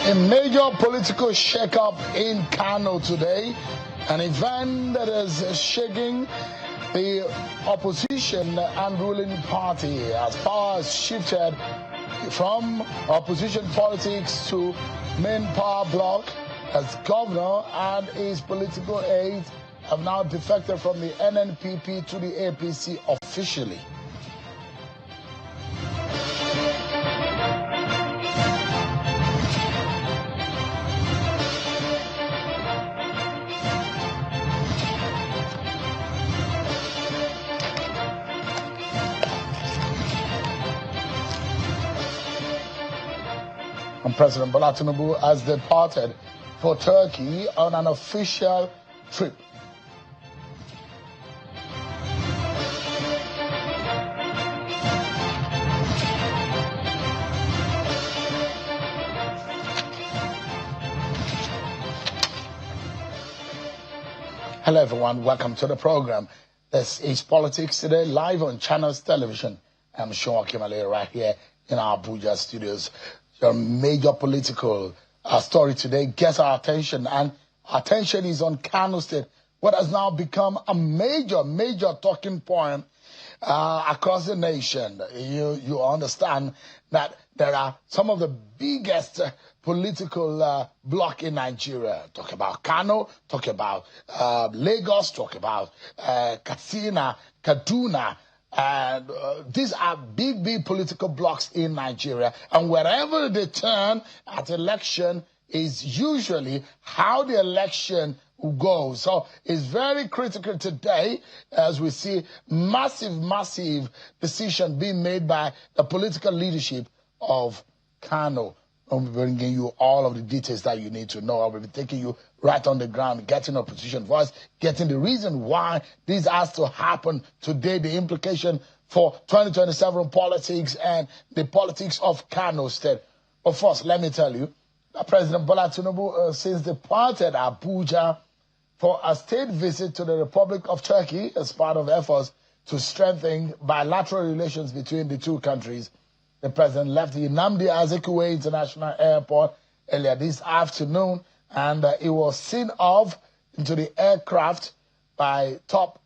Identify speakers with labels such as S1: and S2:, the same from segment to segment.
S1: A major political shakeup in Kano today, an event that is shaking the opposition and ruling party as power has shifted from opposition politics to main power bloc, as governor and his political aides have now defected from the NNPP to the APC officially. And President Bola Tinubu has departed for Turkey on an official trip. Hello everyone, welcome to the program. This is Politics Today, live on Channels Television. I'm Sean Kimale right here in our Abuja studios. Your major political story today gets our attention, and our attention is on Kano State, what has now become a major talking point across the nation. You understand that there are some of the biggest political bloc in Nigeria. Talk about Kano, talk about Lagos, talk about Katsina, Kaduna. And these are big political blocks in Nigeria. And wherever they turn at election is usually how the election goes. So it's very critical today as we see massive decision being made by the political leadership of Kano. I'll be bringing you all of the details that you need to know. I will be taking you right on the ground, getting opposition voice, getting the reason why this has to happen today, the implication for 2027 politics and the politics of Kano State. But first, let me tell you that President Bola Tinubu since departed Abuja for a state visit to the Republic of Turkey as part of efforts to strengthen bilateral relations between the two countries. The president left the Nnamdi Azikiwe International Airport earlier this afternoon, and he was seen off into the aircraft by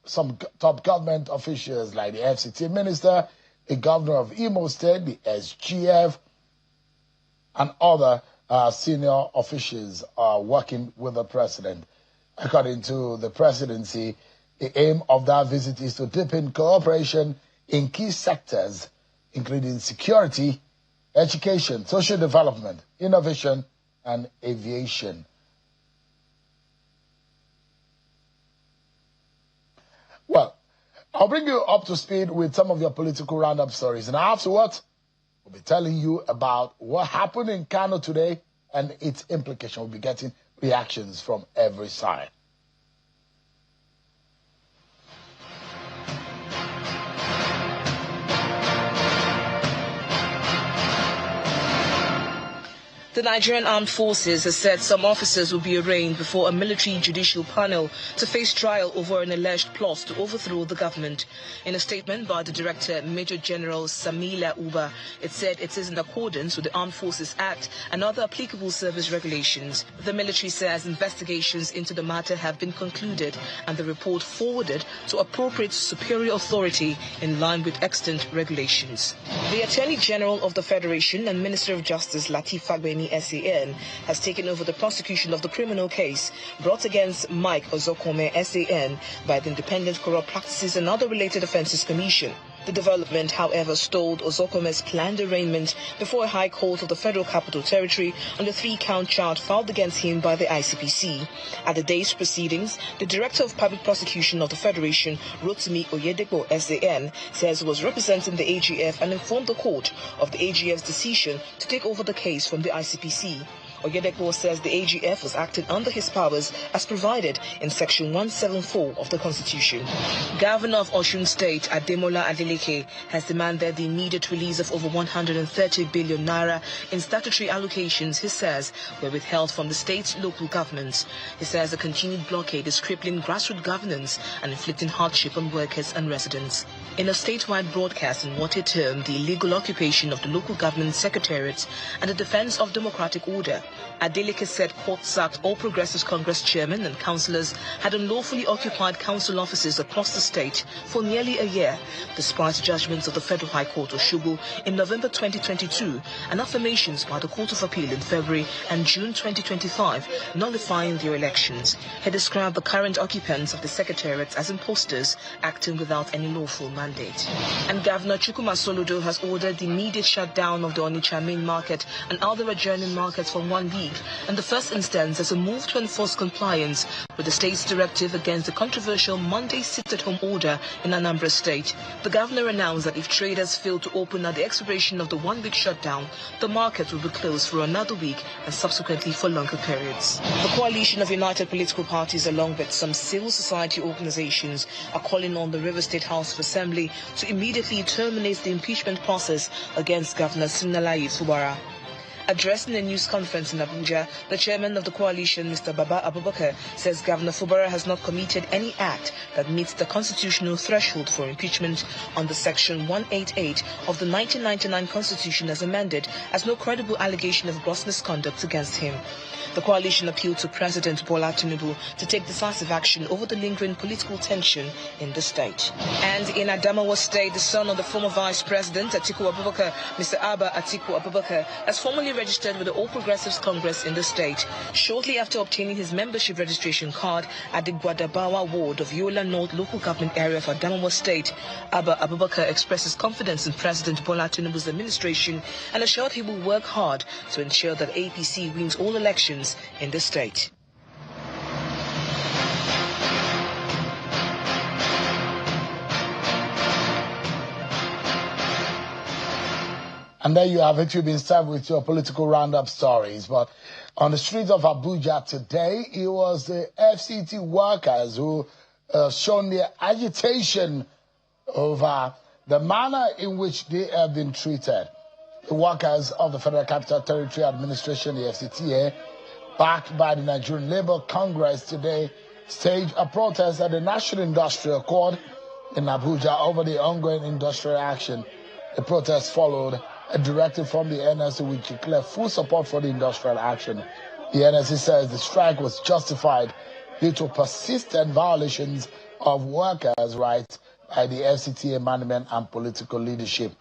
S1: some top government officials like the FCT minister, the governor of Imo State, the SGF, and other senior officials working with the president. According to the presidency, the aim of that visit is to deepen cooperation in key sectors, including security, education, social development, innovation, and aviation. Well, I'll bring you up to speed with some of your political roundup stories. And afterwards, we'll be telling you about what happened in Kano today and its implication. We'll be getting reactions from every side.
S2: The Nigerian Armed Forces has said some officers will be arraigned before a military judicial panel to face trial over an alleged plot to overthrow the government. In a statement by the Director, Major General Samila Abba, it said it is in accordance with the Armed Forces Act and other applicable service regulations. The military says investigations into the matter have been concluded and the report forwarded to appropriate superior authority in line with extant regulations. The Attorney General of the Federation and Minister of Justice, Lateef Fagbemi SAN, has taken over the prosecution of the criminal case brought against Mike Ozokome SAN by the Independent Corrupt Practices and Other Related Offences Commission. The development, however, stalled Ozokome's planned arraignment before a High Court of the Federal Capital Territory on the 3-count charge filed against him by the ICPC. At the day's proceedings, the Director of Public Prosecution of the Federation, Rotimi Oyedepo SAN, says he was representing the AGF and informed the court of the AGF's decision to take over the case from the ICPC. Oyedepo says the AGF was acting under his powers as provided in Section 174 of the Constitution. Governor of Osun State, Ademola Adeleke, has demanded the immediate release of over 130 billion naira in statutory allocations, he says, were withheld from the state's local governments. He says the continued blockade is crippling grassroots governance and inflicting hardship on workers and residents. In a statewide broadcast in what he termed the illegal occupation of the local government secretariats and the defense of democratic order, Adeleke said court sacked all Progressives Congress chairmen and councillors had unlawfully occupied council offices across the state for nearly a year, despite judgments of the Federal High Court of Shugu in November 2022 and affirmations by the Court of Appeal in February and June 2025 nullifying their elections. He described the current occupants of the secretariats as imposters acting without any lawful mandate. And Governor Chukwuma Soludo has ordered the immediate shutdown of the Onitsha main market and other adjoining markets for 1 week, in the first instance as a move to enforce compliance with the state's directive against the controversial Monday sit-at-home order in Anambra State. The governor announced that if traders fail to open at the expiration of the 1 week shutdown, the market will be closed for another week and subsequently for longer periods. The coalition of united political parties, along with some civil society organizations, are calling on the River State House of Assembly to immediately terminate the impeachment process against Governor Siminalayi Fubara. Addressing a news conference in Abuja, the chairman of the coalition, Mr. Abba, says Governor Fubara has not committed any act that meets the constitutional threshold for impeachment under Section 188 of the 1999 Constitution as amended, as no credible allegation of gross misconduct against him. The coalition appealed to President Bola Tinubu to take decisive action over the lingering political tension in the state. And in Adamawa State, the son of the former Vice President Atiku Abubakar, Mr. Abba Atiku Abubakar, has formally registered with the All Progressives Congress in the state, shortly after obtaining his membership registration card at the Gwadabawa ward of Yola North local government area for Adamawa State. Abba Abubakar expresses confidence in President Bola Tinubu's administration and assured he will work hard to ensure that APC wins all elections in the state.
S1: And there you have it. You've been served with your political roundup stories. But on the streets of Abuja today, it was the FCT workers who shown their agitation over the manner in which they have been treated. The workers of the Federal Capital Territory Administration, the FCTA, backed by the Nigerian Labour Congress today, staged a protest at the National Industrial Court in Abuja over the ongoing industrial action. The protest followed a directive from the NSC which declared full support for the industrial action. The NSC says the strike was justified due to persistent violations of workers' rights by the FCTA management and political leadership.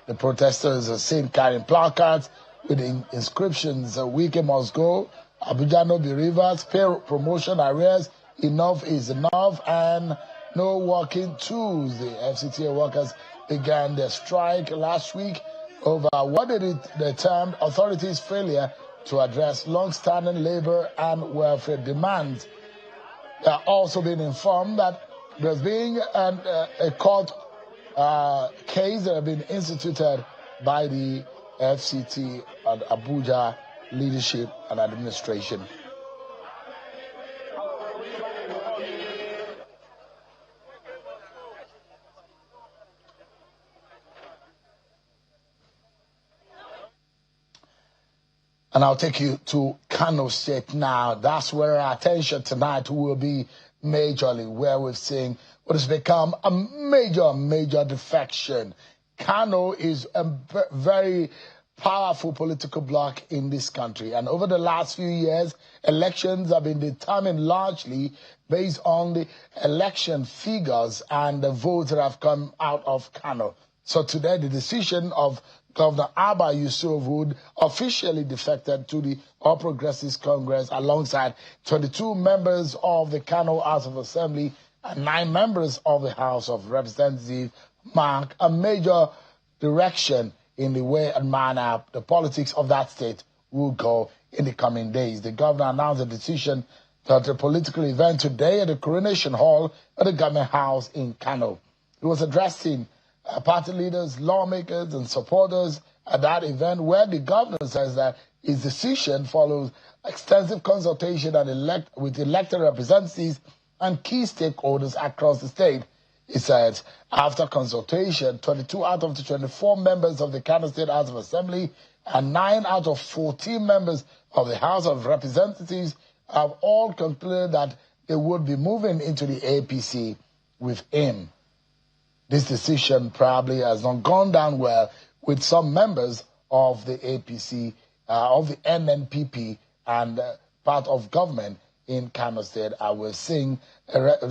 S1: The protesters are seen carrying placards with the inscriptions, "Wike must go," "Abuja no be rivers," "Pay promotion arrears," "Enough is enough," and "No working tools." The FCTA workers began their strike last week over what they termed authorities' failure to address long-standing labor and welfare demands. They are also being informed that there's been a court case that has been instituted by the FCT and Abuja leadership and administration. And I'll take you to Kano State now. That's where our attention tonight will be majorly, where we've seen what has become a major defection. Kano is a very powerful political bloc in this country. And over the last few years, elections have been determined largely based on the election figures and the votes that have come out of Kano. So today, the decision of Governor Abba Yusuf, who officially defected to the All Progressives Congress alongside 22 members of the Kano House of Assembly and 9 members of the House of Representatives, mark a major direction in the way and manner the politics of that state will go in the coming days. The governor announced a decision that a political event today at the Coronation Hall at the Government House in Kano. He was addressing party leaders, lawmakers, and supporters at that event, where the governor says that his decision follows extensive consultation and with elected representatives and key stakeholders across the state. He said, after consultation, 22 out of the 24 members of the Kano State House of Assembly and 9 out of 14 members of the House of Representatives have all concluded that they would be moving into the APC with him. This decision probably has not gone down well with some members of the APC, of the NNPP, and part of government in Kano State, I was seeing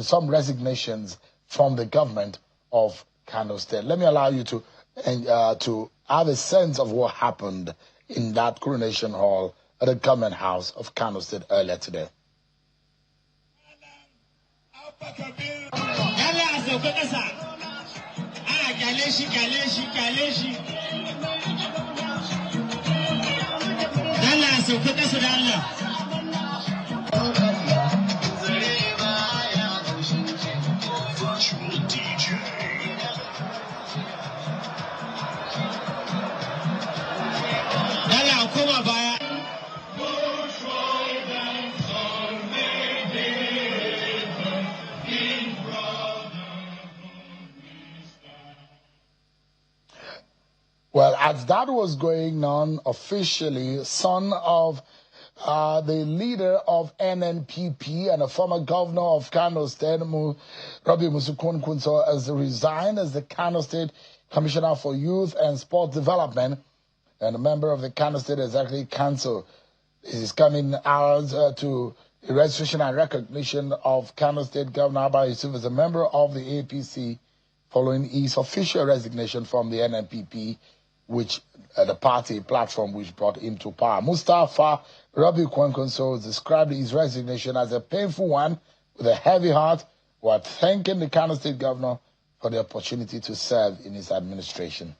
S1: some resignations from the government of Kano State. Let me allow you to have a sense of what happened in that coronation hall at the government house of Kano State earlier today. Well, as that was going on officially, son of the leader of NNPP and a former governor of Kano State, Robbie Musukunkunso, has resigned as the Kano State Commissioner for Youth and Sport Development and a member of the Kano State Executive Council. This is coming out to the registration and recognition of Kano State Governor Abba Yusuf as a member of the APC following his official resignation from the NNPP, which the party platform which brought him to power. Mustafa Rabi Kwankwaso described his resignation as a painful one with a heavy heart, while thanking the Kano State governor for the opportunity to serve in his administration.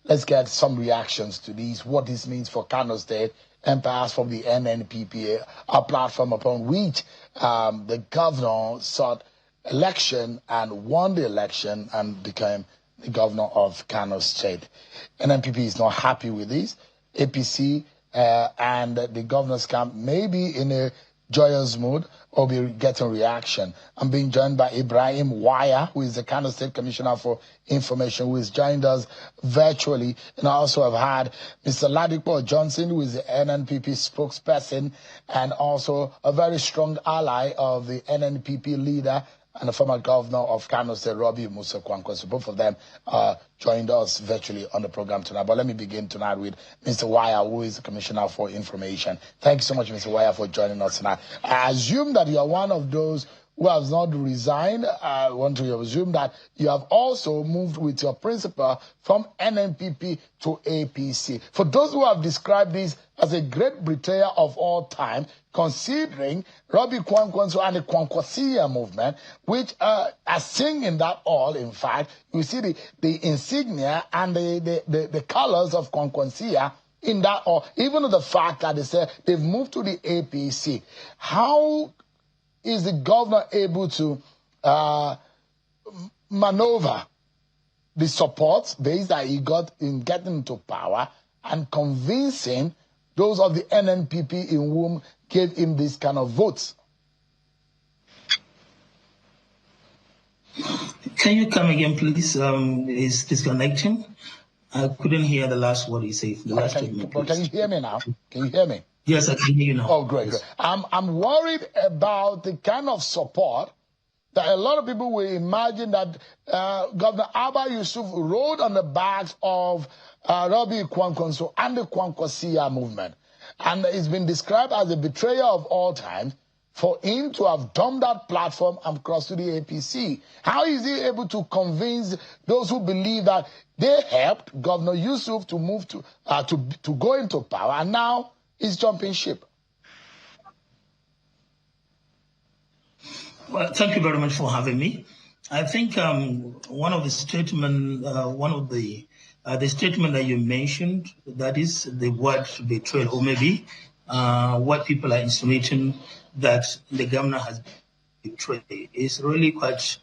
S1: Let's get some reactions to these, what this means for Kano State, and perhaps from the NNPP, a platform upon which the governor sought election and won the election and became the governor of Kano State. NNPP is not happy with this. APC and the governor's camp may be in a joyous mood or be getting reaction. I'm being joined by Ibrahim Waya, who is the Kano State Commissioner for Information, who has joined us virtually. And I also have had Mr. Ladipo Johnson, who is the NNPP spokesperson and also a very strong ally of the NNPP leader and the former governor of Kano State, Robbie Musa Kwankwaso. Both of them joined us virtually on the program tonight. But let me begin tonight with Mr. Waya, who is the Commissioner for Information. Thank you so much, Mr. Waya, for joining us tonight. I assume that you are one of those who has not resigned. I want to assume that you have also moved with your principal from NNPP to APC. For those who have described this as a great betrayal of all time, considering Robbie Kwankwaso and the Kwankwasia movement, which are singing that all, in fact, you see the insignia and the colors of Kwankwasia in that all, even the fact that they say they've moved to the APC. How is the governor able to maneuver the support base that he got in getting into power and convincing those of the NNPP in whom gave him this kind of votes?
S3: Can you come again, please? Is disconnecting? I couldn't hear the last word he said.
S1: Can you hear me now? Can you hear me?
S3: Yes, I can hear you now.
S1: Oh, great, great. I'm worried about the kind of support that a lot of people will imagine that Governor Abba Yusuf rode on the backs of Robbie Kwankwaso and the Kwankwasia movement. And it's been described as a betrayal of all time for him to have dumped that platform and crossed to the APC. How is he able to convince those who believe that they helped Governor Yusuf to move to go into power, and now he's jumping ship?
S3: Well, thank you very much for having me. I think one of the statement that you mentioned, that is the word betrayal, or maybe what people are insinuating that the governor has betrayed, is really quite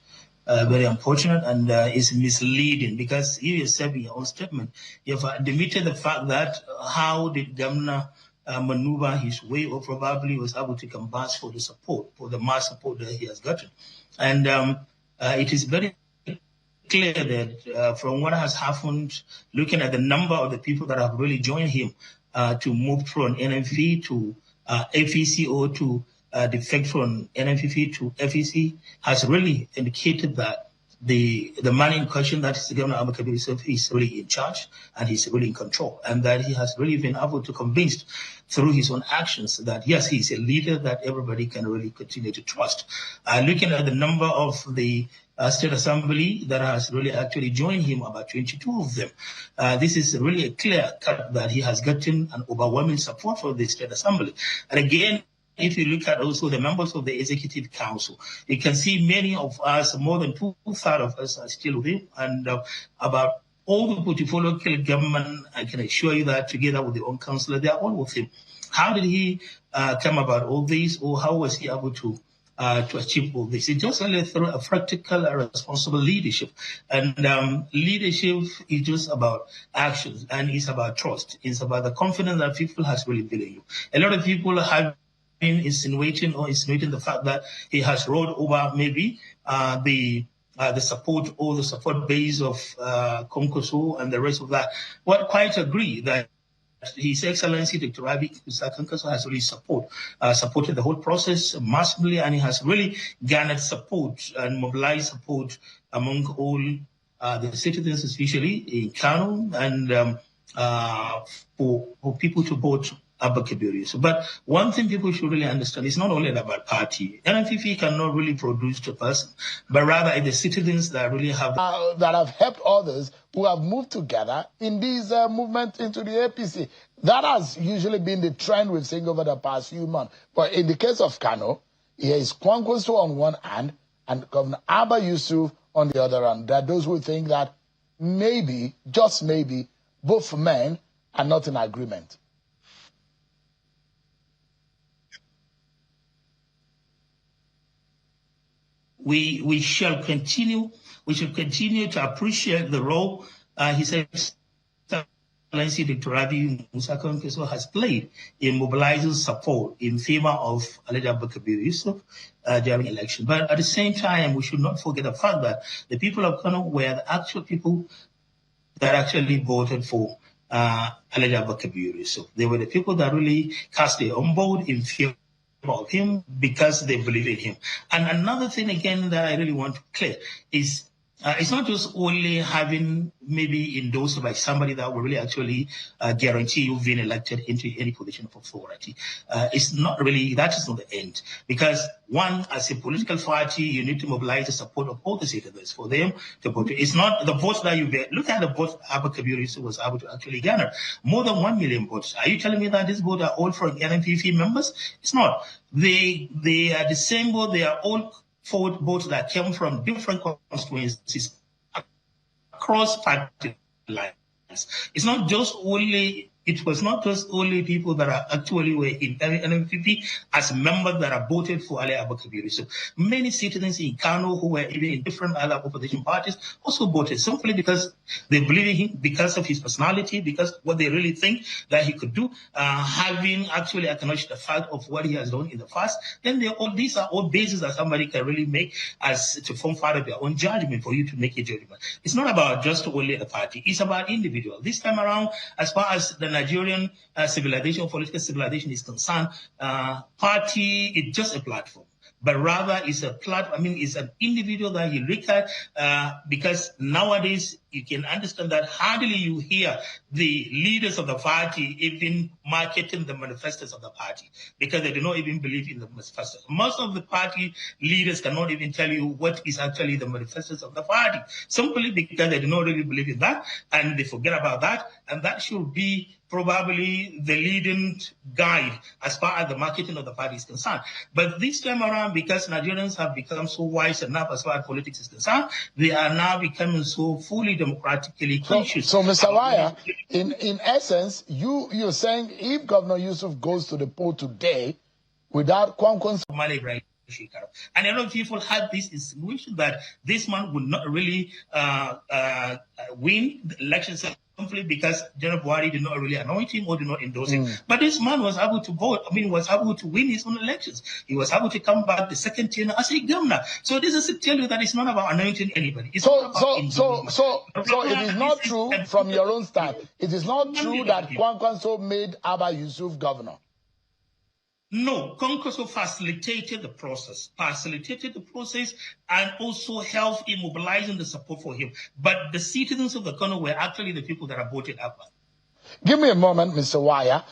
S3: very unfortunate and is misleading, because you yourself in your own statement, you have admitted the fact that how did governor maneuver his way, or probably was able to canvass for the support, for the mass support that he has gotten. And it is very clear that from what has happened, looking at the number of the people that have really joined him to move from NNPP to APC, or to defect from NNPP to FEC, has really indicated that the man in question, that is the Governor Abba Yusuf, is really in charge and he's really in control, and that he has really been able to convince through his own actions that yes, he's a leader that everybody can really continue to trust. Looking at the number of the State Assembly that has really actually joined him, about 22 of them. This is really a clear cut that he has gotten an overwhelming support for the State Assembly. And again, if you look at also the members of the Executive Council, you can see many of us, more than two-thirds of us are still with him, and about all the portfolio government, I can assure you that together with the own councillor, they are all with him. How did he come about all this, or how was he able to achieve all this? It's just only through a practical and responsible leadership. And leadership is just about actions, and it's about trust. It's about the confidence that people has really built in you. A lot of people have been insinuating the fact that he has rolled over maybe the support or the support base of Konkoso and the rest of that. Well, quite agree that His Excellency Dr. Rabi Konkoso has really supported the whole process massively, and he has really garnered support and mobilized support among all the citizens, especially in Kano, and for people to vote Abba. But one thing people should really understand, it's not only about party. NNPP cannot really produce the person, but rather it's the citizens that really have
S1: that have helped others who have moved together in this movement into the APC. That has usually been the trend we've seen over the past few months. But in the case of Kano, here is Kwankwaso on one hand and Governor Abba Yusuf on the other hand. There are those who think that maybe, just maybe, both men are not in agreement.
S3: We shall continue. We should continue to appreciate the role His Excellency Dr. Rabi Konkoso has played in mobilizing support in favor of Abba Yusuf during election. But at the same time, we should not forget the fact that the people of Kano were the actual people that actually voted for Abba Yusuf. They were the people that really cast their own vote in favor of him because they believe in him. And another thing again that I really want to clear is it's not just only having maybe endorsed by somebody that will really actually guarantee you being elected into any position of authority. It's not really, that is not the end. Because one, as a political party, you need to mobilize the support of all the citizens for them to vote. It's not the votes that you get. Look at the votes Abba Yusuf was able to actually garner. More than 1 million votes. Are you telling me that these votes are all from NNPP members? It's not. They are the same vote. They are all forward votes that came from different constituencies across party lines. It was not just only people that are actually were in NNPP as members that are voted for Abba. So many citizens in Kano who were even in different other opposition parties also voted simply because they believe in him, because of his personality, because what they really think that he could do, having actually acknowledged the fact of what he has done in the past. Then these are all bases that somebody can really make as to form part of their own judgment for you to make a judgment. It's not about just only the party. It's about individual. This time around, as far as the Nigerian civilization, political civilization is concerned, party is just a platform. But rather it's a platform, it's an individual that you look at, because nowadays you can understand that hardly you hear the leaders of the party even marketing the manifestos of the party, because they do not even believe in the manifesto. Most of the party leaders cannot even tell you what is actually the manifestos of the party, simply because they do not really believe in that, and they forget about that, and that should be probably the leading guide as far as the marketing of the party is concerned. But this time around, because Nigerians have become so wise enough as far as politics is concerned, they are now becoming so fully democratically conscious.
S1: So Mr. Waya, in essence, you're saying if Governor Yusuf goes to the poll today without Kwankwaso,
S3: and a lot of people had this insinuation that this man would not really win the election simply because General Buhari did not really anoint him or did not endorse him. But this man was able to vote, was able to win his own elections. He was able to come back the second tenure as a governor. So this is to tell you that it's not about anointing anybody. It's
S1: so it is not true from your own stand. It is not true that Kwankwaso made Abba Yusuf governor.
S3: No, Kwankwaso facilitated the process, and also helped in mobilizing the support for him. But the citizens of the Kano were actually the people that have voted Abba.
S1: Give me a moment, Mr. Wire.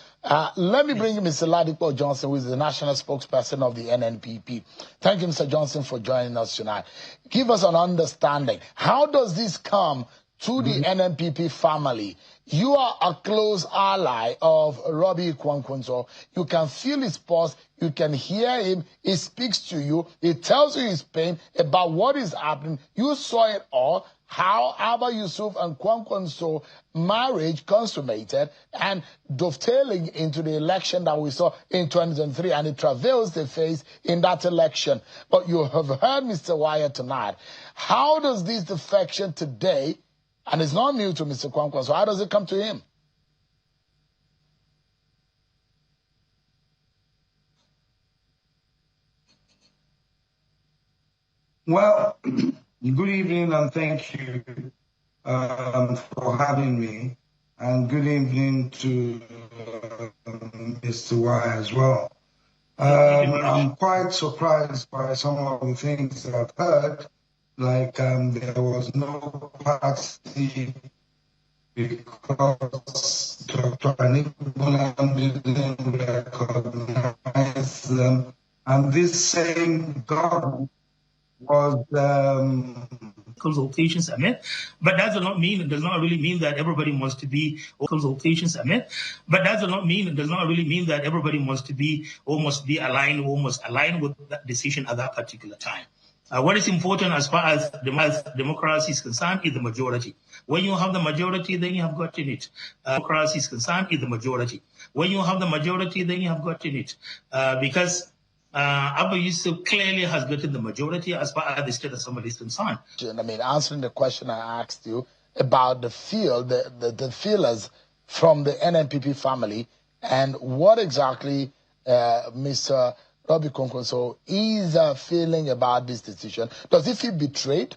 S1: Let me bring in Mr. Ladipo Johnson, who is the national spokesperson of the NNPP. Thank you, Mr. Johnson, for joining us tonight. Give us an understanding. How does this come to the NNPP family? You are a close ally of Robbie Kwankwaso. You can feel his pulse. You can hear him. He speaks to you. He tells you his pain about what is happening. You saw it all. How Abba, Yusuf and Kwankwaso marriage consummated and dovetailing into the election that we saw in 2023 and the travails they faced in that election. But you have heard Mr. Wire tonight. How does this defection today, and it's not new to Mr. Kwankwaso, how does it come to him?
S4: Well, good evening and thank you for having me. And good evening to Mr. Y as well. I'm quite surprised by some of the things that I've heard, like there was no party because Dr. Anibola didn't recognize them, and this same government was
S3: consultations are met, but that does not mean, it does not really mean that everybody wants to be consultations are met, but that does not mean, it does not really mean that everybody wants to be or must be aligned or must align with that decision at that particular time. What is important as far as democracy is concerned is the majority. When you have the majority, then you have gotten it. Democracy is concerned is the majority. When you have the majority, then you have gotten it. Because Abba Yusuf clearly has gotten the majority as far as the state assembly is concerned.
S1: I mean, answering the question I asked you about the feelers from the NNPP family and what exactly Mr. Robbie Kwankwaso is feeling about this decision. Does he feel betrayed?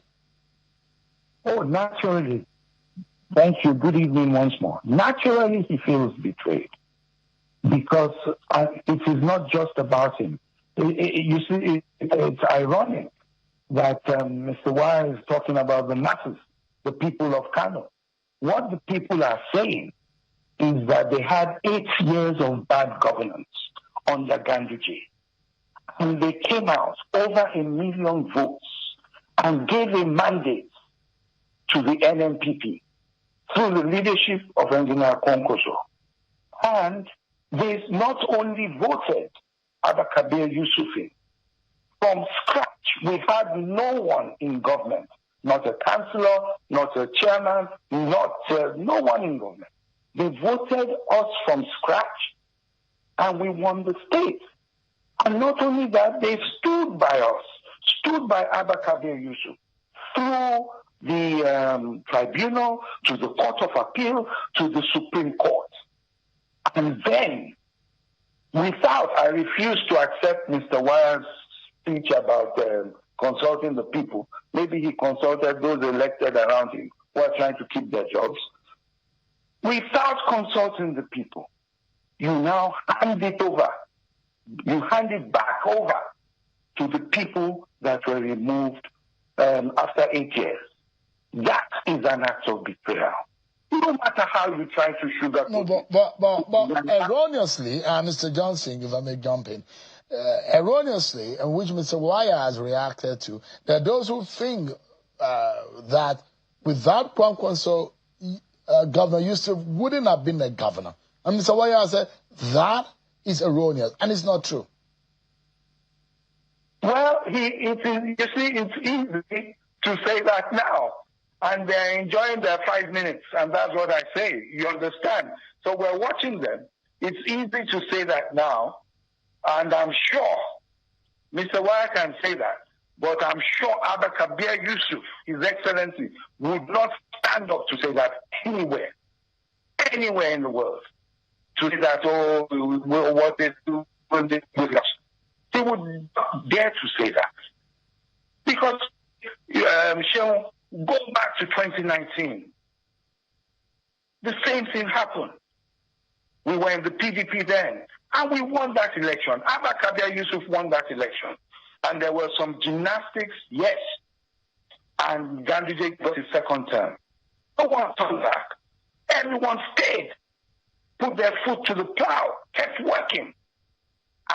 S5: Oh, naturally. Thank you. Good evening once more. Naturally, he feels betrayed because it is not just about him. You see, it's ironic that Mr. Y is talking about the masses, the people of Kano. What the people are saying is that they had 8 years of bad governance under Ganduje. And they came out over 1 million votes and gave a mandate to the NNPP through the leadership of Engineer Kwankwaso. And they not only voted Abba Yusuf in. From scratch, we had no one in government, not a councillor, not a chairman, no one in government. They voted us from scratch, and we won the state. And not only that, they stood by us, stood by Abba Yusuf through the tribunal, to the Court of Appeal, to the Supreme Court. And then, I refuse to accept Mr. Wire's speech about consulting the people. Maybe he consulted those elected around him who are trying to keep their jobs. Without consulting the people, you now hand it over. You hand it back over to the people that were removed after 8 years. That is an act of betrayal. No matter how you try to sugarcoat.
S1: No, but erroneously, Mr. Johnson, if I may jump in, erroneously, and which Mr. Wire has reacted to, there are those who think that without Kwankwaso, Governor Yusuf wouldn't have been a governor. And Mr. Wire said that is erroneous, and it's not true.
S5: Well, it's easy to say that now. And they're enjoying their 5 minutes, and that's what I say. You understand? So we're watching them. It's easy to say that now, and I'm sure Mr. Wire can say that, but I'm sure Abba Yusuf, His Excellency, would not stand up to say that anywhere in the world. To say that, what they do when they do that. They would not dare to say that. Because, go back to 2019. The same thing happened. We were in the PDP then, And we won that election. Abba Yusuf won that election. And there were some gymnastics, yes. And Ganduje got his second term. No one turned back. Everyone stayed, put their foot to the plow, kept working.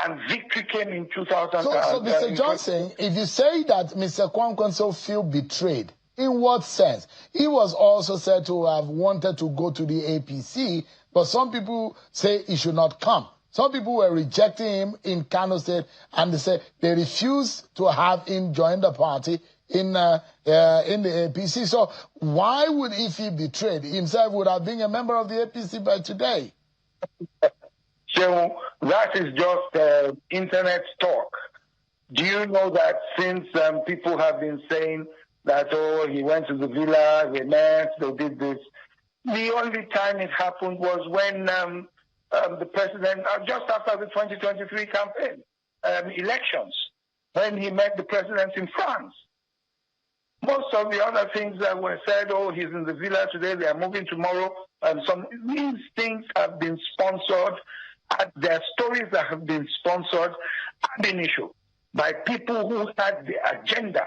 S5: And victory came in 2000.
S1: So Mr. Johnson, if you say that Mr. Kwankwaso feel betrayed, in what sense? He was also said to have wanted to go to the APC, but some people say he should not come. Some people were rejecting him in Kano State, and they said they refused to have him join the party in the APC. So why would he feel betrayed? Himself would have been a member of the APC by today.
S5: So that is just internet talk. Do you know that since people have been saying that, oh, he went to the villa, they met, they did this, the only time it happened was when the president, just after the 2023 campaign elections, when he met the president in France. Most of the other things that were said, oh, he's in the villa today, they are moving tomorrow, and these things have been sponsored. There are stories that have been sponsored and been issued by people who had the agenda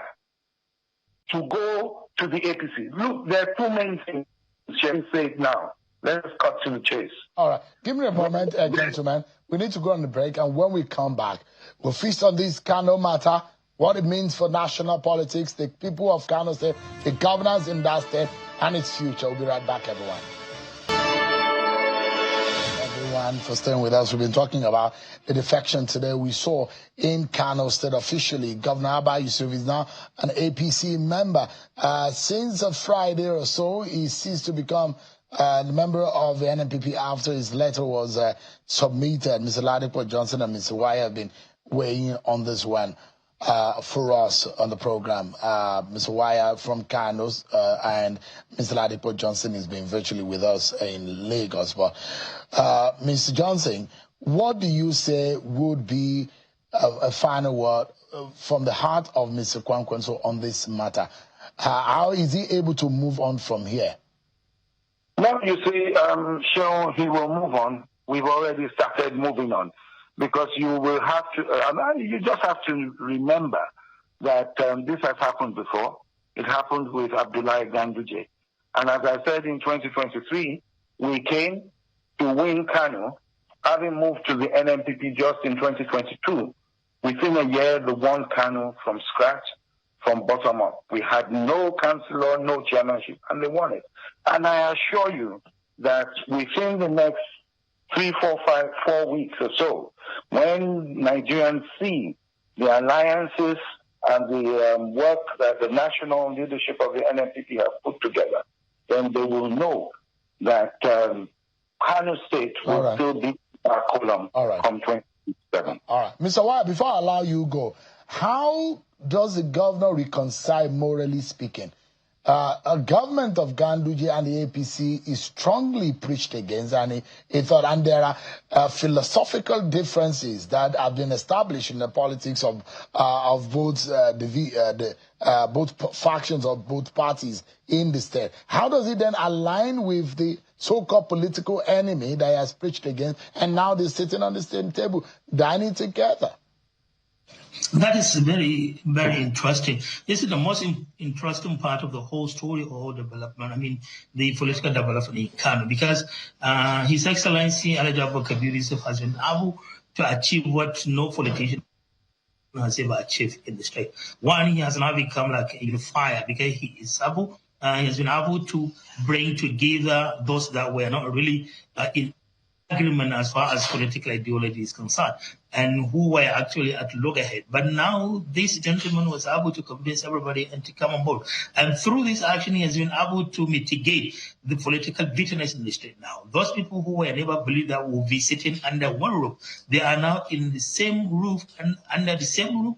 S5: to go to the APC. Look, there are two main things. Shall we say it now? Let's cut to the chase. All
S1: right. Give me a moment, gentlemen. We need to go on the break, and when we come back, we'll feast on this Kano matter, what it means for national politics, the people of Kano State, the governors in that state, and its future. We'll be right back, everyone. Everyone, for staying with us. We've been talking about the defection today. We saw in Kano State officially, Governor Abba Yusuf is now an APC member. Since a Friday or so, he ceased to become a member of the NNPP after his letter was submitted. Mr. Ladipo Johnson and Mr. Waya have been weighing in on this one for us on the program. Mr. Waya from Kano and Mr. Ladipo Johnson has been virtually with us in Lagos. But Mr. Johnson, what do you say would be a final word from the heart of Mr. Kwankwaso on this matter? How is he able to move on from here?
S5: Well, you see, sure, he will move on. We've already started moving on. Because you will have to, you just have to remember that this has happened before. It happened with Abdullah Ganduje. And as I said, in 2023, we came to win Kano, having moved to the NNPP just in 2022. Within a year, they won Kano from scratch, from bottom up. We had no councillor, no chairmanship, and they won it. And I assure you that within the next 4 weeks or so, when Nigerians see the alliances and the work that the national leadership of the NNPP have put together, then they will know that Kano State will still be our column from 2027.
S1: All right. Mr. Wyatt, before I allow you go, how does the governor reconcile, morally speaking? A government of Ganduje and the APC is strongly preached against, and he thought, and there are philosophical differences that have been established in the politics of both both factions of both parties in the state. How does it then align with the so-called political enemy that he has preached against, and now they're sitting on the same table, dining together?
S3: That is very, very interesting. This is the most interesting part of the whole story or development. I mean, the political development in Kano, because His Excellency Abba Yusuf has been able to achieve what no politician has ever achieved in the state. One, he has now become like a unifier because he is able. He has been able to bring together those that were not really in agreement as far as political ideology is concerned, and who were actually at loggerhead. But now this gentleman was able to convince everybody and to come on board. And through this action, he has been able to mitigate the political bitterness in the state now. Those people who were never believed that will be sitting under one roof, they are now in the same roof and under the same roof,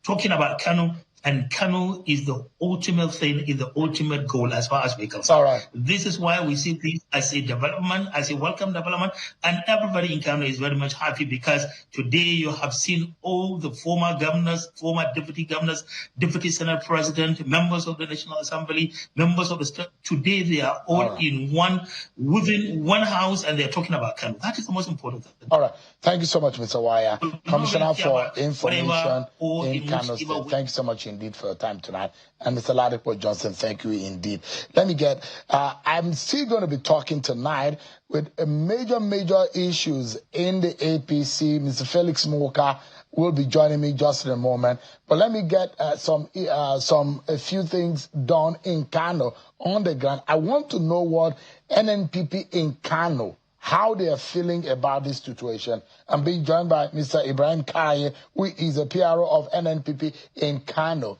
S3: talking about Kano And Kano is the ultimate thing, is the ultimate goal as far as we're concerned.
S1: All right.
S3: This is why we see this as a development, as a welcome development, and everybody in Kano is very much happy because today you have seen all the former governors, former deputy governors, deputy senate president, members of the National Assembly, members of the state. Today they are all in one, within one house, and they're talking about Kano. That is the most important thing.
S1: All right. Thank you so much, Mr. Waya, Commissioner for Information in Kano State. Thank you so much indeed for your time tonight. And Mr. Ladipo Johnson, thank you indeed. Let me get, I'm still going to be talking tonight with major issues in the APC. Mr. Felix Moka will be joining me just in a moment. But let me get a few things done in Kano on the ground. I want to know what NNPP in Kano, how they are feeling about this situation. I'm being joined by Mr. Ibrahim Kaye, who is a PRO of NNPP in Kano.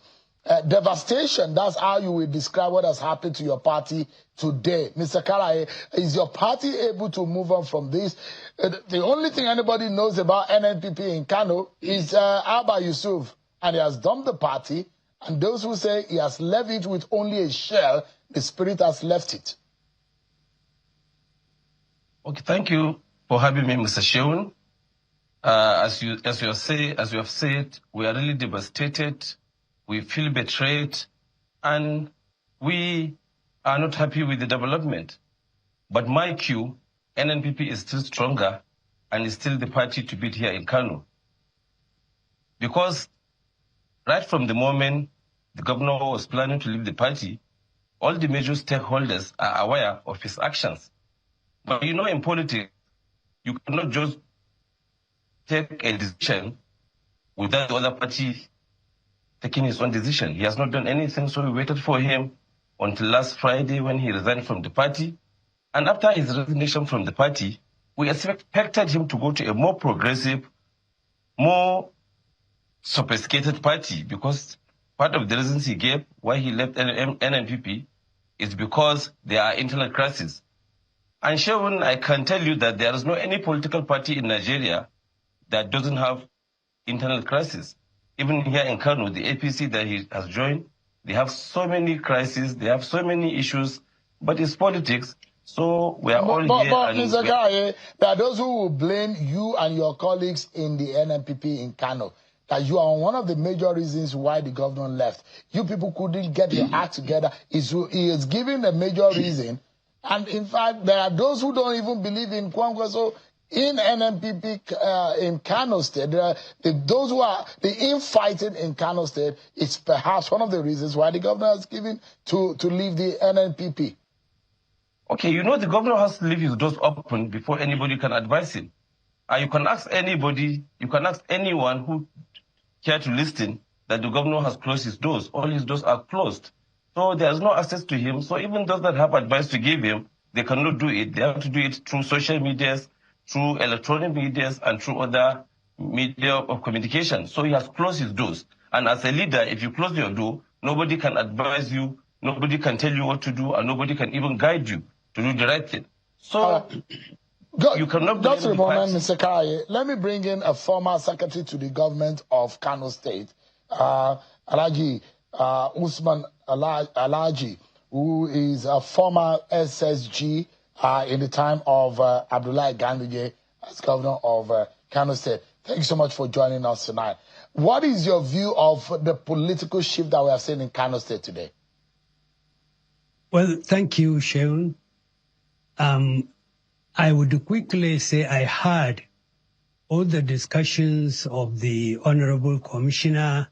S1: Devastation, that's how you will describe what has happened to your party today. Mr. Kaye, is your party able to move on from this? The only thing anybody knows about NNPP in Kano is Abba Yusuf, and he has dumped the party, and those who say he has left it with only a shell, the spirit has left it.
S6: Okay, thank you for having me, Mr. Sheun. As you have said, we are really devastated. We feel betrayed, and we are not happy with the development. But my cue, NNPP is still stronger and is still the party to beat here in Kano. Because right from the moment the governor was planning to leave the party, all the major stakeholders are aware of his actions. But you know, in politics, you cannot just take a decision without the other party taking his own decision. He has not done anything, so we waited for him until last Friday when he resigned from the party. And after his resignation from the party, we expected him to go to a more progressive, more sophisticated party, because part of the reasons he gave why he left NNPP is because there are internal crises. And Sheun, I can tell you that there is no any political party in Nigeria that doesn't have internal crises. Even here in Kano, the APC that he has joined, they have so many crises, they have so many issues, but it's politics, so we are all here.
S1: But Mr. Kaye, there are those who will blame you and your colleagues in the NNPP in Kano, that you are one of the major reasons why the governor left. You people couldn't get your act together. He is giving a major reason. And in fact, there are those who don't even believe in Kwankwaso in NNPP in Kano State. Those who are the infighting in Kano State is perhaps one of the reasons why the governor has given to leave the NNPP.
S6: Okay, you know the governor has to leave his doors open before anybody can advise him. You can ask anybody, you can ask anyone who care to listen that the governor has closed his doors. All his doors are closed. So there's no access to him. So even those that have advice to give him, they cannot do it. They have to do it through social medias, through electronic medias, and through other media of communication. So he has closed his doors. And as a leader, if you close your door, nobody can advise you, nobody can tell you what to do, and nobody can even guide you to do the right thing. So you cannot...
S1: Just a moment, Mr. Kaye. Let me bring in a former secretary to the government of Kano State, Alhaji Usman Alhaji, who is a former SSG in the time of Abdullahi Ganduje as governor of Kano State. Thank you so much for joining us tonight. What is your view of the political shift that we have seen in Kano State today?
S7: Well, thank you, Sheun. I would quickly say I heard all the discussions of the Honorable Commissioner,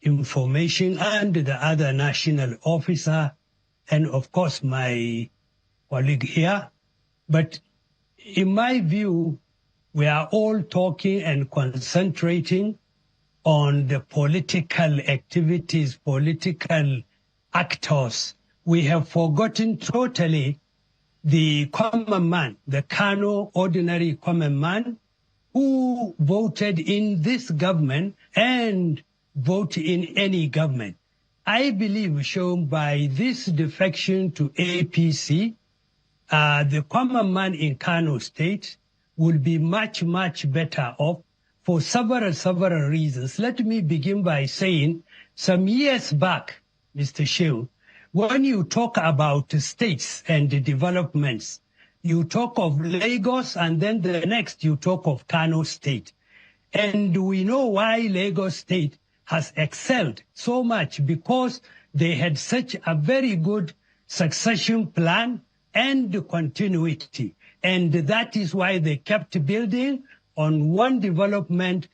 S7: Information, and the other national officer, and of course my colleague here. But in my view, we are all talking and concentrating on the political activities, political actors. We have forgotten totally the common man, the Kano ordinary common man, who voted in this government and vote in any government. I believe, shown by this defection to APC, the common man in Kano State will be much, much better off for several reasons. Let me begin by saying some years back, Mr. Shehu, when you talk about states and the developments, you talk of Lagos and then the next you talk of Kano State. And we know why Lagos State has excelled so much, because they had such a very good succession plan and continuity. And that is why they kept building on one development,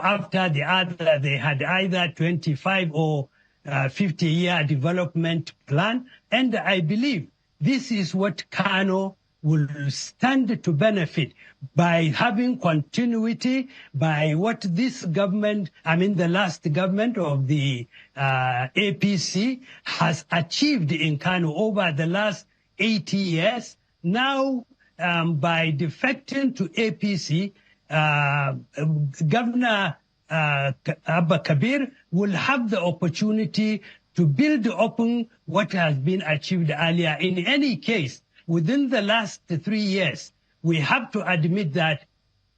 S7: after the other. They had either 25 or 50-year development plan. And I believe this is what Kano will stand to benefit by having continuity, by what this government, the last government of the APC has achieved in Kano over the last 80 years. Now, by defecting to APC, Governor Abba Kabir will have the opportunity to build upon what has been achieved earlier. In any case, within the last 3 years, we have to admit that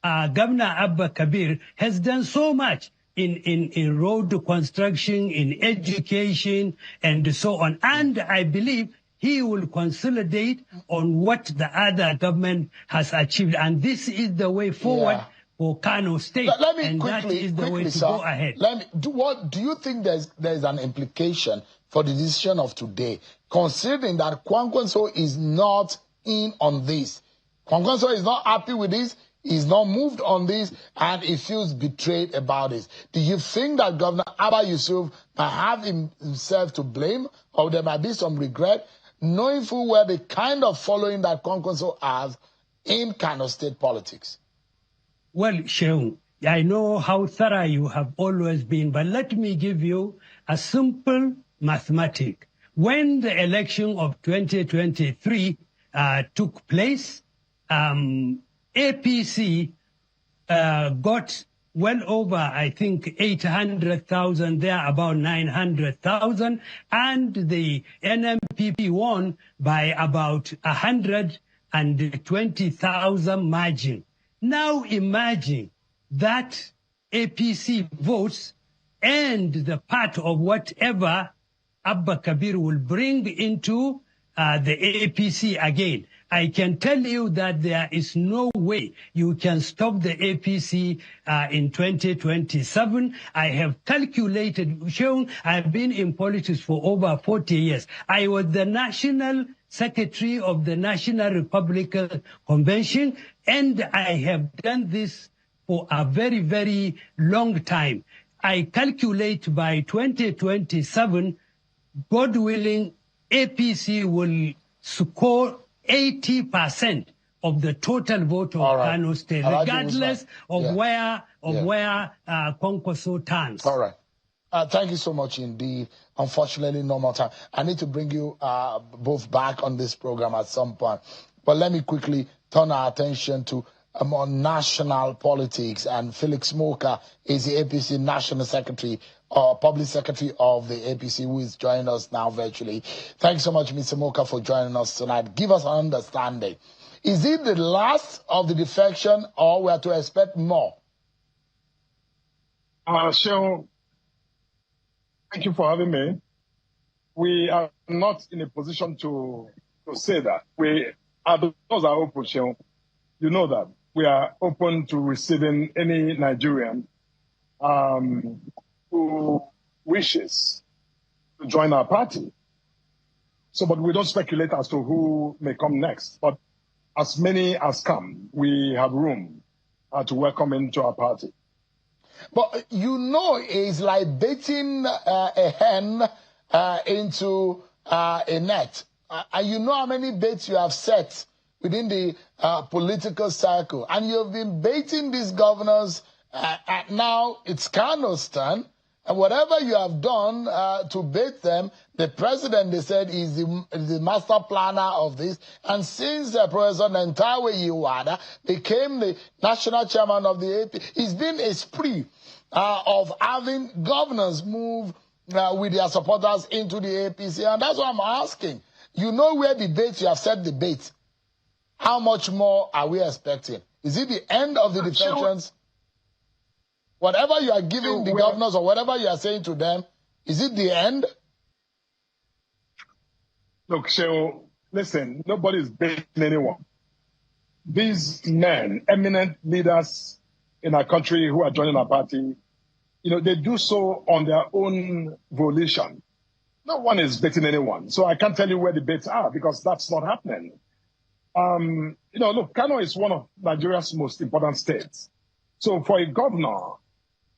S7: Governor Abba Kabir has done so much in road construction, in education, and so on. And I believe he will consolidate on what the other government has achieved. And this is the way forward for Kano State.
S1: Let me
S7: and
S1: quickly,
S7: that is the way to
S1: sir,
S7: go ahead.
S1: Do you think there's an implication for the decision of today, considering that Kwankwaso is not in on this? Kwankwaso is not happy with this, he's not moved on this, and he feels betrayed about this. Do you think that Governor Abba Yusuf might have himself to blame, or there might be some regret, knowing full well the kind of following that Kwankwaso has in Kano State politics?
S7: Well, Shehu, I know how thorough you have always been, but let me give you a simple mathematic. When the election of 2023 took place, APC got well over, I think, 800,000, there about 900,000, and the NNPP won by about 120,000 margin. Now imagine that APC votes and the part of whatever Abba Kabir will bring into the APC again. I can tell you that there is no way you can stop the APC in 2027. I have calculated, shown, I've been in politics for over 40 years. I was the national secretary of the National Republican Convention, and I have done this for a very, very long time. I calculate by 2027, God willing, APC will score 80% of the total vote of Kano State, regardless of where Kwankwaso turns.
S1: All right. Thank you so much indeed. Unfortunately, no more time. I need to bring you both back on this program at some point. But let me quickly turn our attention to more national politics. And Felix Moka is the APC National Secretary or Public Secretary of the APC, who is joining us now virtually. Thanks so much, Mr. Moka, for joining us tonight. Give us an understanding. Is it the last of the defection, or we are to expect more?
S8: So, thank you for having me. We are not in a position to say that. Our doors are open, Sean. You know that. We are open to receiving any Nigerian who wishes to join our party. So, but we don't speculate as to who may come next. But as many as come, we have room to welcome into our party.
S1: But it's like baiting a hen into a net. And you know how many baits you have set within the political circle. And you've been baiting these governors. Now it's Kano's turn. And whatever you have done to bait them, the president, they said, is the master planner of this. And since Professor Nentawe Yiwada became the national chairman of the AP, it's been a spree of having governors move with their supporters into the APC. And that's what I'm asking. You know where the bait, you have set the bait. How much more are we expecting? Is it the end of the defections? Whatever you are giving the governors or whatever you are saying to them, Is it the end?
S8: Look, Shehu, listen, nobody's baiting anyone. These men, eminent leaders in our country who are joining our party, they do so on their own volition. No one is baiting anyone. So I can't tell you where the baits are because that's not happening. Look, Kano is one of Nigeria's most important states. So for a governor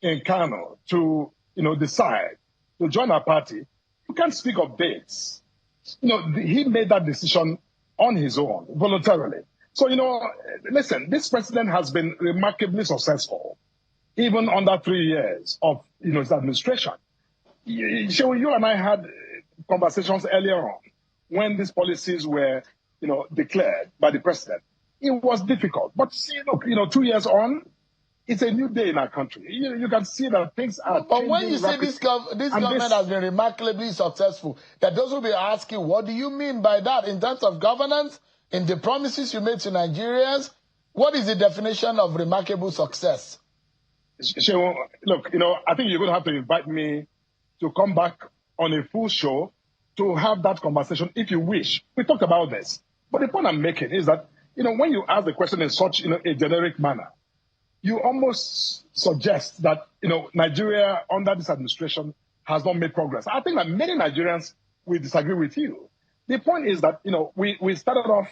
S8: in Kano to, decide to join our party, you can't speak of dates. He made that decision on his own, voluntarily. So, listen, this president has been remarkably successful, even under 3 years of, his administration. You and I had conversations earlier on when these policies were, declared by the president. It was difficult. But see, look, 2 years on, it's a new day in our country. You can see that things are
S1: But when you say this government has been remarkably successful, that those will be asking, what do you mean by that in terms of governance, in the promises you made to Nigerians? What is the definition of remarkable success?
S8: Look, I think you're going to have to invite me to come back on a full show to have that conversation if you wish. We talked about this. But the point I'm making is that, when you ask the question in such, a generic manner, you almost suggest that, Nigeria under this administration has not made progress. I think that many Nigerians will disagree with you. The point is that, we started off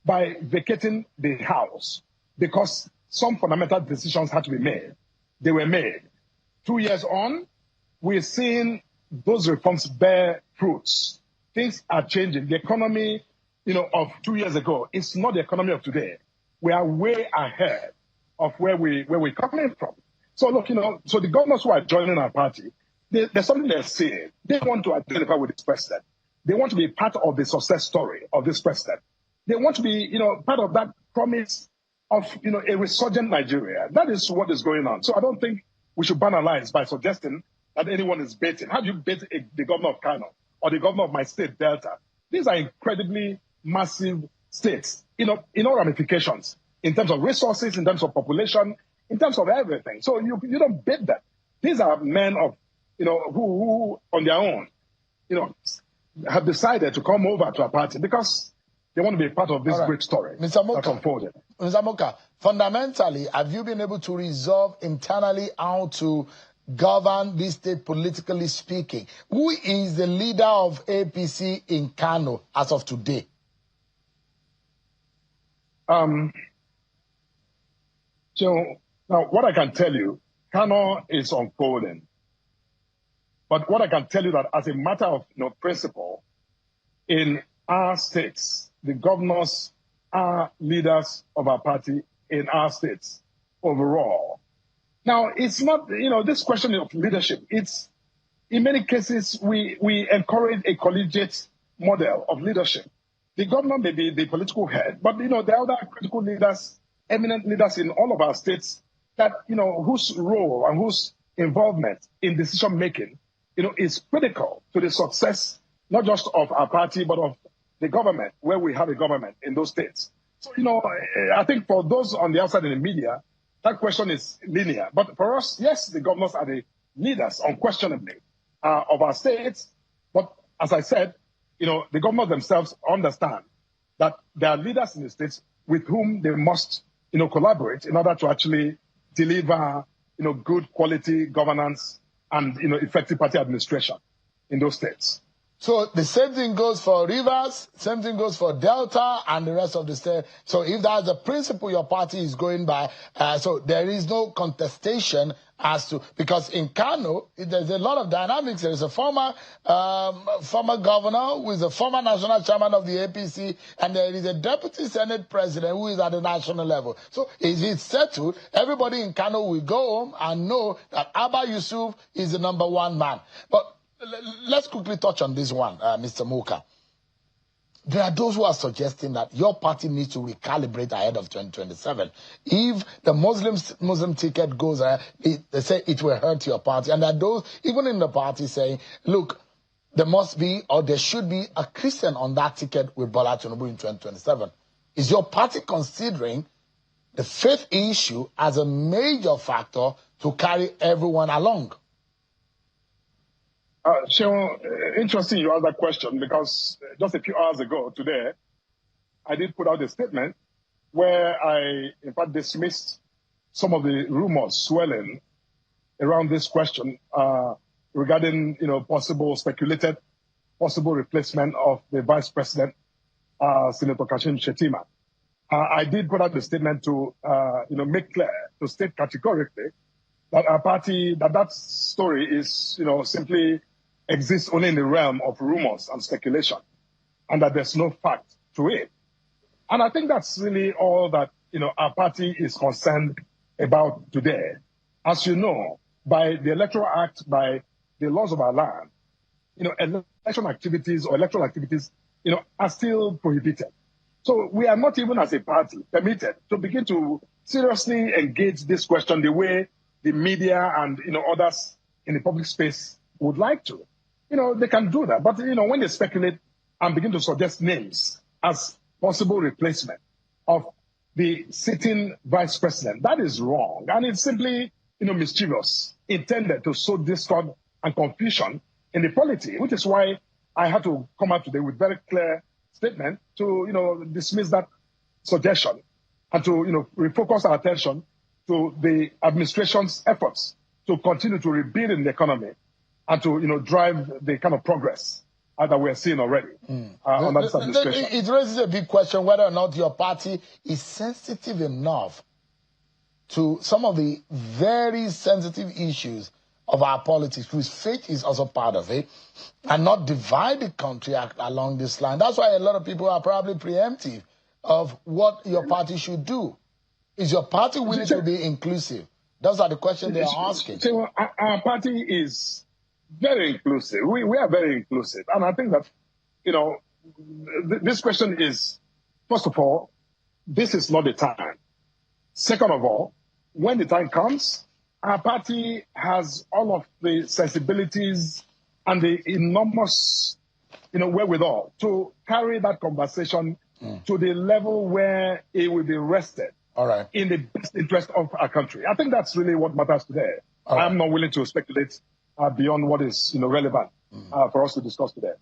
S8: by vacating the house because some fundamental decisions had to be made. They were made. 2 years on, we're seeing those reforms bear fruits. Things are changing. The economy, of 2 years ago, it's not the economy of today. We are way ahead of where we're coming from. So look, so the governors who are joining our party, there's something they're saying. They want to identify with this president. They want to be part of the success story of this president. They want to be, part of that promise of, a resurgent Nigeria. That is what is going on. So I don't think we should banalize by suggesting that anyone is baiting. How do you bait the governor of Kano or the governor of my state, Delta? These are incredibly massive states, in all ramifications, in terms of resources, in terms of population, in terms of everything. So you don't bait them. These are men of, who on their own, have decided to come over to our party because they want to be a part of this great story that's unfolded.
S1: Mr. Moka, fundamentally, have you been able to resolve internally how to govern this state politically speaking? Who is the leader of APC in Kano as of today?
S8: So now what I can tell you, Kano is unfolding. But what I can tell you that as a matter of principle, in our states, the governors are leaders of our party in our states overall. Now, it's not, this question of leadership, it's, in many cases, we encourage a collegiate model of leadership. The governor may be the political head, but, there are other critical leaders, eminent leaders in all of our states that, whose role and whose involvement in decision-making, is critical to the success, not just of our party, but of the government, where we have a government in those states. So, I think for those on the outside in the media, that question is linear. But for us, yes, the governors are the leaders, unquestionably, of our states. But as I said, the governors themselves understand that there are leaders in the states with whom they must, collaborate in order to actually deliver, good quality governance and, effective party administration in those states.
S1: So the same thing goes for Rivers, same thing goes for Delta and the rest of the state. So if that's the principle your party is going by, so there is no contestation as to, because in Kano, there's a lot of dynamics. There is a former governor who is a former national chairman of the APC, and there is a deputy Senate president who is at the national level. So if it's settled, everybody in Kano will go home and know that Abba Yusuf is the #1 man. But let's quickly touch on this one, Mr. Moka. There are those who are suggesting that your party needs to recalibrate ahead of 2027. If the Muslim ticket goes ahead, they say it will hurt your party. And there are those, even in the party, saying, look, there must be or there should be a Christian on that ticket with Bola Tinubu in 2027. Is your party considering the faith issue as a major factor to carry everyone along?
S8: Sean, interesting you asked that question because just a few hours ago today, I did put out a statement where I, in fact, dismissed some of the rumors swirling around this question regarding, speculated possible replacement of the Vice President, Senator Kashim Shettima. I did put out the statement to, make clear, to state categorically that our party, that story is, simply exists only in the realm of rumors and speculation, and that there's no fact to it. And I think that's really all that, our party is concerned about today. As you know, by the Electoral Act, by the laws of our land, election activities or electoral activities, are still prohibited. So we are not even as a party permitted to begin to seriously engage this question the way the media and, others in the public space would like to. They can do that. But, when they speculate and begin to suggest names as possible replacement of the sitting vice president, that is wrong. And it's simply, mischievous, intended to sow discord and confusion in the polity, which is why I had to come out today with very clear statement to, dismiss that suggestion and to, refocus our attention to the administration's efforts to continue to rebuild in the economy and to, drive the kind of progress that we're seeing already under this administration.
S1: It raises a big question whether or not your party is sensitive enough to some of the very sensitive issues of our politics, whose faith is also part of it, and not divide the country along this line. That's why a lot of people are probably preemptive of what your party should do. Is your party willing to be inclusive? Those are the questions they are asking.
S8: So our party is very inclusive. We are very inclusive. And I think that, this question is, first of all, this is not the time. Second of all, when the time comes, our party has all of the sensibilities and the enormous, wherewithal to carry that conversation to the level where it will be rested in the best interest of our country. I think that's really what matters today. I'm not willing to speculate beyond what is relevant for us to discuss today.